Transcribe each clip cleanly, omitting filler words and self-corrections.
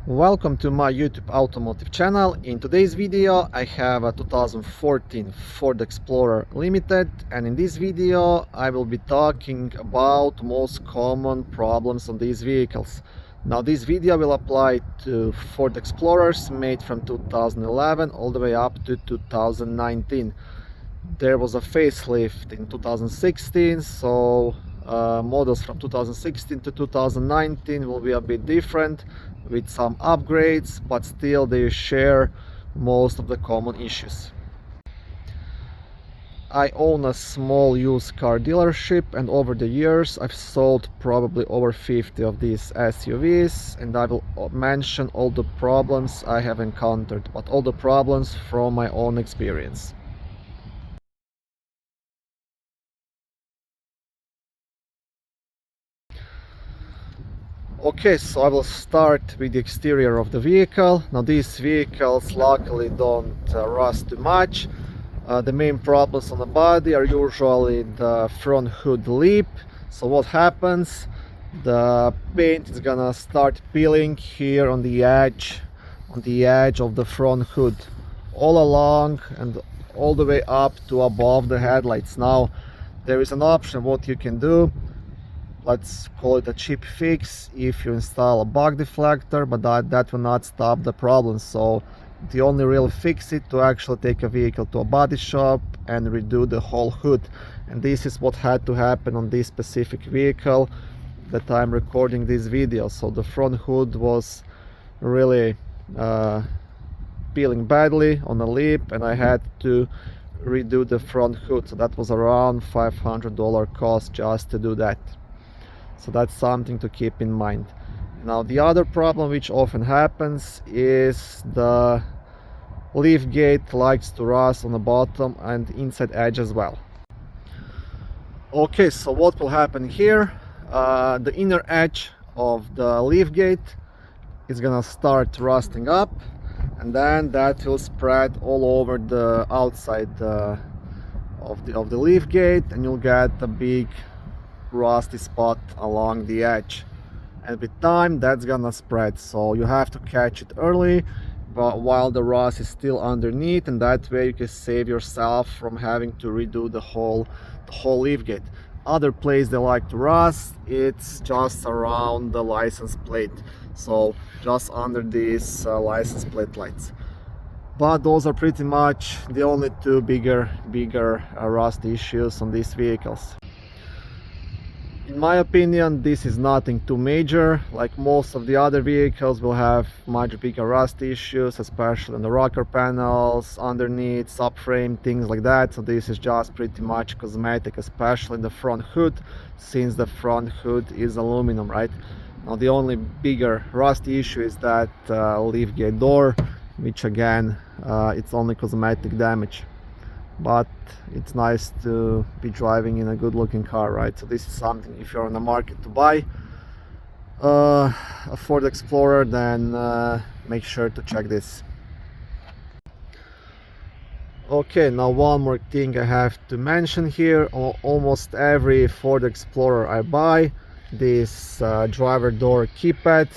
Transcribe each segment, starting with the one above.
Welcome to my YouTube automotive channel. In today's video I have a 2014 Ford Explorer Limited, and in this video I will be talking about most common problems on these vehicles. Now this video will apply to Ford Explorers made from 2011 all the way up to 2019. There was a facelift in 2016, so models from 2016 to 2019 will be a bit different with some upgrades, but still they share most of the common issues. I own a small used car dealership, and over the years I've sold probably over 50 of these SUVs, and I will mention all the problems I have encountered, but all the problems from my own experience. Okay, so I will start with the exterior of the vehicle. Now these vehicles luckily don't rust too much. The main problems on the body are usually the front hood lip. So what happens? The paint is gonna start peeling here on the edge of the front hood, all along and all the way up to above the headlights. Now there is an option what you can do. Let's call it a cheap fix if you install a bug deflector, but that will not stop the problem. So the only real fix is to actually take a vehicle to a body shop and redo the whole hood. And this is what had to happen on this specific vehicle that I'm recording this video. So the front hood was really peeling badly on the lip, and I had to redo the front hood. So that was around $500 cost just to do that. So that's something to keep in mind. Now the other problem which often happens is the liftgate likes to rust on the bottom and inside edge as well. Okay, so what will happen here? The inner edge of the liftgate is gonna start rusting up, and then that will spread all over the outside of the liftgate, and you'll get a big rusty spot along the edge, and with time that's gonna spread, so you have to catch it early but while the rust is still underneath, and that way you can save yourself from having to redo the whole liftgate. Other place they like to rust, it's just around the license plate, so just under these license plate lights. But those are pretty much the only two bigger rust issues on these vehicles. In my opinion, this is nothing too major. Like most of the other vehicles will have much bigger rust issues, especially on the rocker panels, underneath, subframe, things like that. So this is just pretty much cosmetic, especially the front hood, since the front hood is aluminum, right? Now the only bigger rusty issue is that liftgate door, which again, it's only cosmetic damage. But it's nice to be driving in a good looking car, right? So this is something, if you're on the market to buy a Ford Explorer, then make sure to check this. Okay, now one more thing I have to mention here. Almost every Ford Explorer I buy, this driver door keypad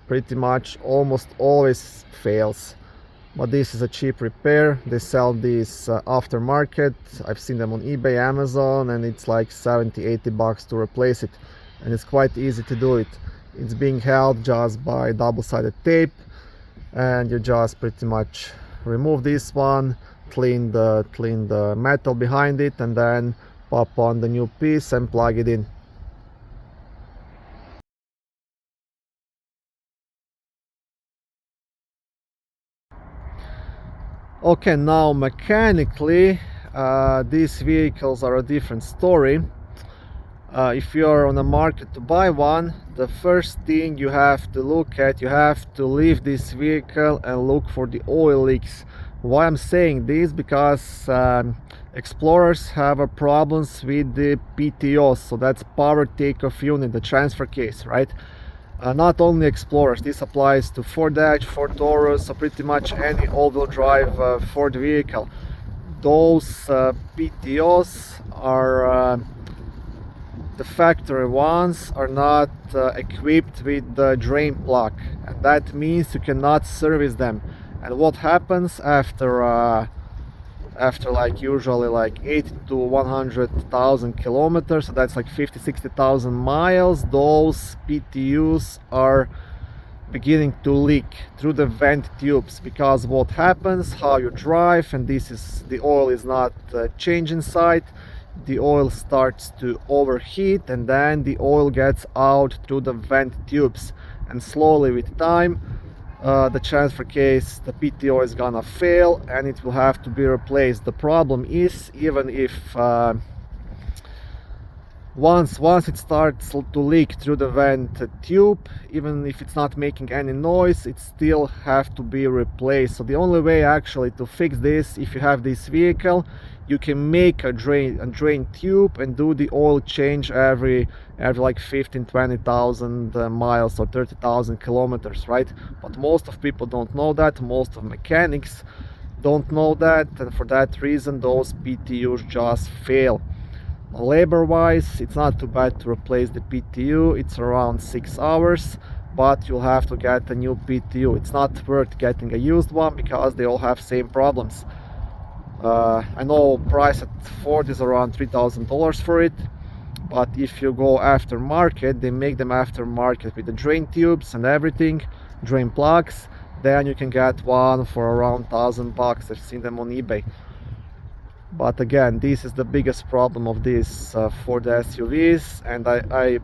pretty much almost always fails. But this is a cheap repair. They sell these aftermarket. I've seen them on eBay, Amazon, and it's like 70-80 bucks to replace it, and it's quite easy to do it. It's being held just by double-sided tape, and you just pretty much remove this one, clean the metal behind it, and then pop on the new piece and plug it in. Okay, now mechanically these vehicles are a different story. If you're on the market to buy one, the first thing you have to look at, you have to leave this vehicle and look for the oil leaks. Why I'm saying this? Because Explorers have a problems with the PTOs, so that's power takeoff unit, the transfer case, right? Not only Explorers, this applies to Ford Edge, Ford Taurus, so pretty much any all-wheel drive Ford vehicle. Those PTOs are the factory ones are not equipped with the drain plug, and that means you cannot service them. And what happens after like usually like 80 to 100,000 kilometers, so that's like 50-60,000 miles, those PTUs are beginning to leak through the vent tubes, because what happens, how you drive, and this is, the oil is not changed inside, the oil starts to overheat, and then the oil gets out through the vent tubes, and slowly with time the transfer case, the PTO is gonna fail and it will have to be replaced. The problem is, even if once it starts to leak through the vent tube, even if it's not making any noise, it still have to be replaced. So the only way actually to fix this, if you have this vehicle, you can make a drain tube and do the oil change every like 15-20,000 miles or 30,000 kilometers, right? But most of people don't know that, most of mechanics don't know that, and for that reason those PTUs just fail. Labor wise, it's not too bad to replace the PTU, it's around 6 hours, but you'll have to get a new PTU. It's not worth getting a used one because they all have same problems. I know price at Ford is around $3,000 for it, but if you go aftermarket, they make them aftermarket with the drain tubes and everything, drain plugs, then you can get one for around $1,000. I've seen them on eBay. But again, this is the biggest problem of these Ford SUVs, and I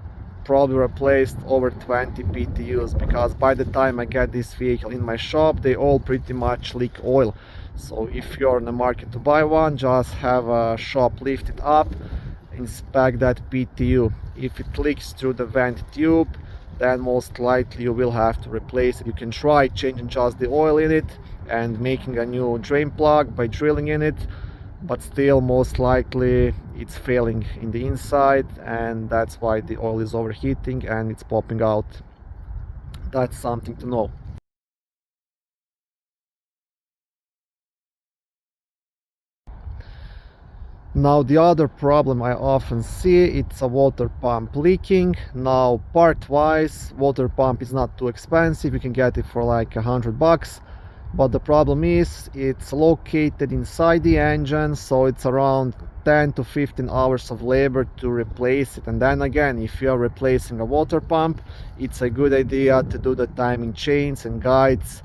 probably replaced over 20 PTUs, because by the time I get this vehicle in my shop, they all pretty much leak oil. So if you're in the market to buy one, just have a shop lift it up, inspect that PTU. If it leaks through the vent tube, then most likely you will have to replace it. You can try changing just the oil in it and making a new drain plug by drilling in it, but still most likely it's failing in the inside, and that's why the oil is overheating and it's popping out. That's something to know. Now the other problem I often see, it's a water pump leaking. Now part wise, water pump is not too expensive, you can get it for like $100, but the problem is it's located inside the engine, so it's around 10 to 15 hours of labor to replace it. And then again, if you are replacing a water pump, it's a good idea to do the timing chains and guides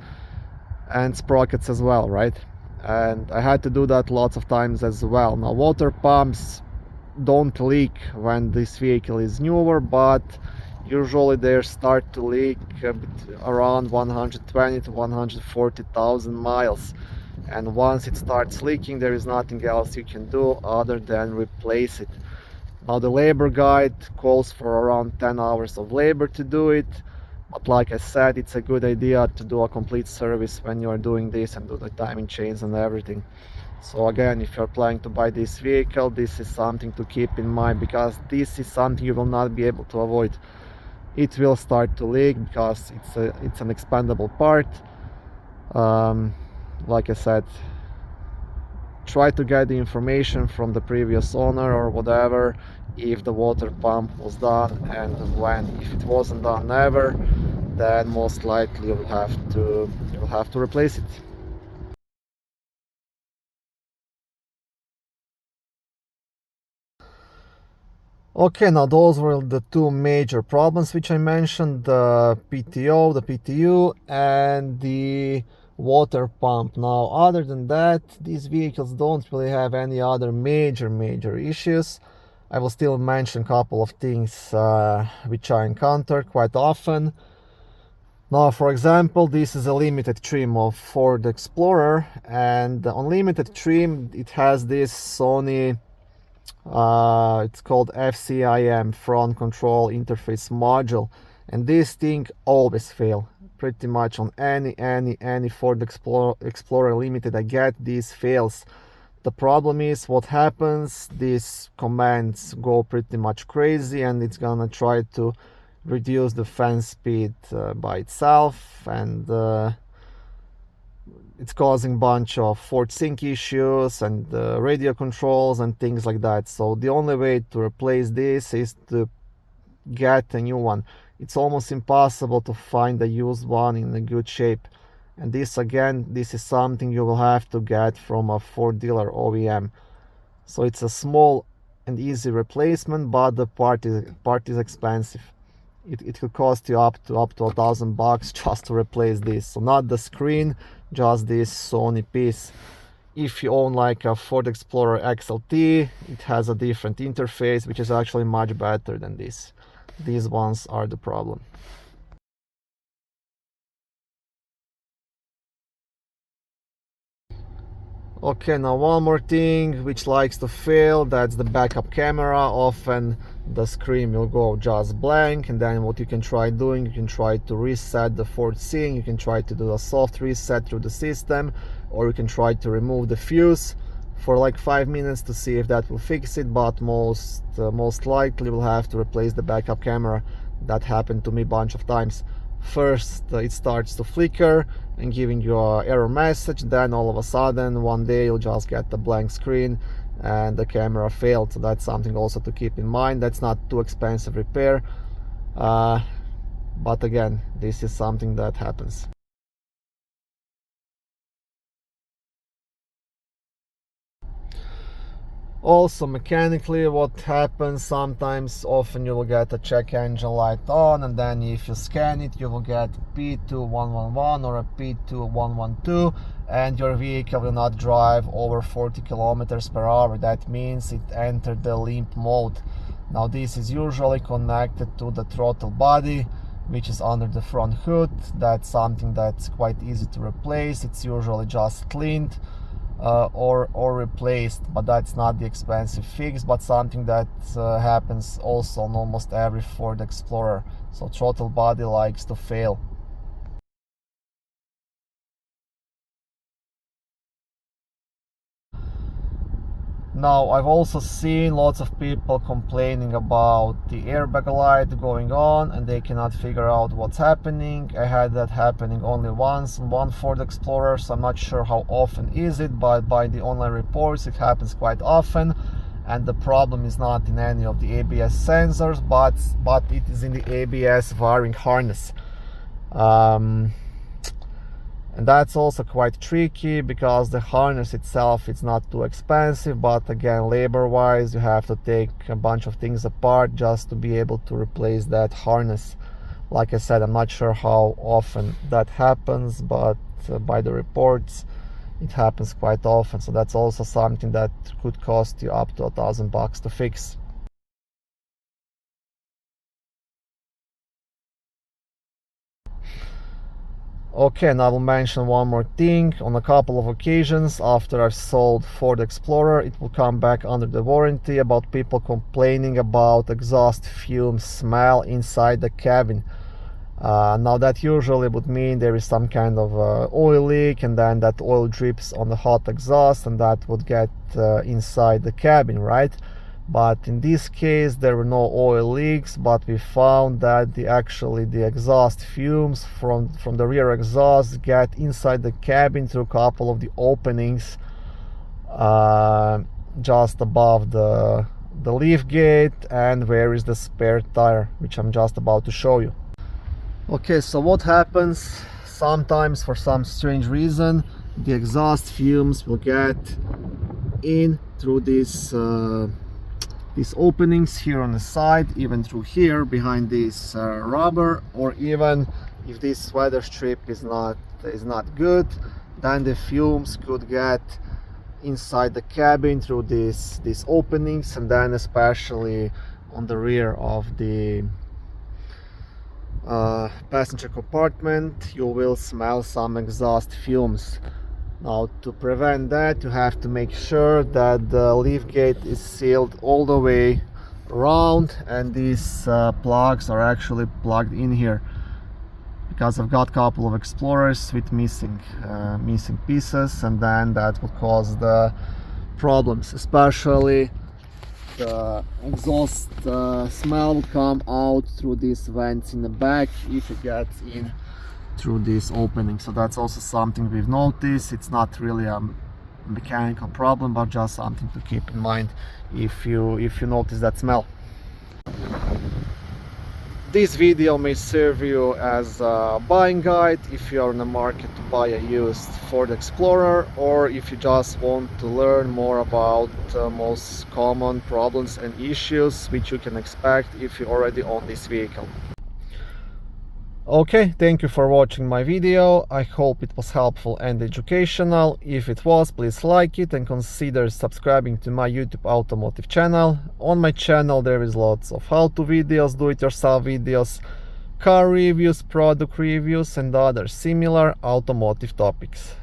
and sprockets as well, right? And I had to do that lots of times as well. Now water pumps don't leak when this vehicle is newer, but usually they start to leak around 120 to 140,000 miles, and once it starts leaking, there is nothing else you can do other than replace it. Now the labor guide calls for around 10 hours of labor to do it, but like I said, it's a good idea to do a complete service when you are doing this and do the timing chains and everything. So again, if you're planning to buy this vehicle, this is something to keep in mind, because this is something you will not be able to avoid. It will start to leak because it's an expandable part. Like I said, try to get the information from the previous owner or whatever, if the water pump was done and when. If it wasn't done never, then most likely you'll have to replace it. Okay, now those were the two major problems which I mentioned, the PTO, the PTU, and the water pump. Now, other than that, these vehicles don't really have any other major issues. I will still mention a couple of things which I encounter quite often. Now, for example, this is a limited trim of Ford Explorer, and on limited trim it has this Sony it's called FCIM, front control interface module, and this thing always fail pretty much on any Ford Explorer Limited I get. These fails. The problem is, what happens, these commands go pretty much crazy and it's gonna try to reduce the fan speed by itself, and it's causing bunch of Ford sync issues and radio controls and things like that. So the only way to replace this is to get a new one. It's almost impossible to find a used one in a good shape, and this is something you will have to get from a Ford dealer OEM. So it's a small and easy replacement, but the part is expensive. It could cost you up to $1,000 just to replace this. So not the screen, just this Sony piece. If you own like a Ford Explorer XLT, it has a different interface, which is actually much better than this. These ones are the problem. Okay, now one more thing which likes to fail, that's the backup camera. Often the screen will go just blank, and then what you can try doing, you can try to reset the FCIM, you can try to do a soft reset through the system, or you can try to remove the fuse for like 5 minutes to see if that will fix it, but most likely will have to replace the backup camera. That happened to me a bunch of times. First it starts to flicker and giving you an error message, then all of a sudden one day you'll just get a blank screen and the camera failed. So that's something also to keep in mind. That's not too expensive repair, but again, this is something that happens. Also mechanically, what happens sometimes, often you will get a check engine light on, and then if you scan it, you will get P2111 or a P2112, and your vehicle will not drive over 40 kilometers per hour. That means it entered the limp mode. Now this is usually connected to the throttle body, which is under the front hood. That's something that's quite easy to replace. It's usually just cleaned or replaced, but that's not the expensive fix, but something that happens also on almost every Ford Explorer. So throttle body likes to fail. Now, I've also seen lots of people complaining about the airbag light going on and they cannot figure out what's happening. I had that happening only once on one Ford Explorer, so I'm not sure how often is it, but by the online reports it happens quite often. And the problem is not in any of the ABS sensors, but it is in the ABS wiring harness. And that's also quite tricky because the harness itself is not too expensive, but again, labor wise, you have to take a bunch of things apart just to be able to replace that harness. Like I said, I'm not sure how often that happens, but by the reports it happens quite often. So that's also something that could cost you up to $1,000 to fix. Okay, and I will mention one more thing. On a couple of occasions after I've sold Ford Explorer, it will come back under the warranty about people complaining about exhaust fume smell inside the cabin. Now that usually would mean there is some kind of oil leak, and then that oil drips on the hot exhaust and that would get inside the cabin, right? But in this case there were no oil leaks, but we found that the exhaust fumes from the rear exhaust get inside the cabin through a couple of the openings just above the lift gate and where is the spare tire, which I'm just about to show you. Okay, so what happens sometimes, for some strange reason, the exhaust fumes will get in through these openings here on the side, even through here behind this rubber, or even if this weather strip is not good, then the fumes could get inside the cabin through these openings, and then especially on the rear of the passenger compartment you will smell some exhaust fumes. Now, to prevent that, you have to make sure that the lift gate is sealed all the way around, and these plugs are actually plugged in here, because I've got a couple of Explorers with missing pieces, and then that will cause the problems. Especially the exhaust smell will come out through these vents in the back if it gets in through this opening. So that's also something we've noticed. It's not really a mechanical problem, but just something to keep in mind if you notice that smell. This video may serve you as a buying guide if you are in the market to buy a used Ford Explorer, or if you just want to learn more about most common problems and issues which you can expect if you already own this vehicle. Okay, thank you for watching my video. I hope it was helpful and educational. If it was, please like it and consider subscribing to my YouTube automotive channel. On my channel there is lots of how-to videos, do-it-yourself videos, car reviews, product reviews and other similar automotive topics.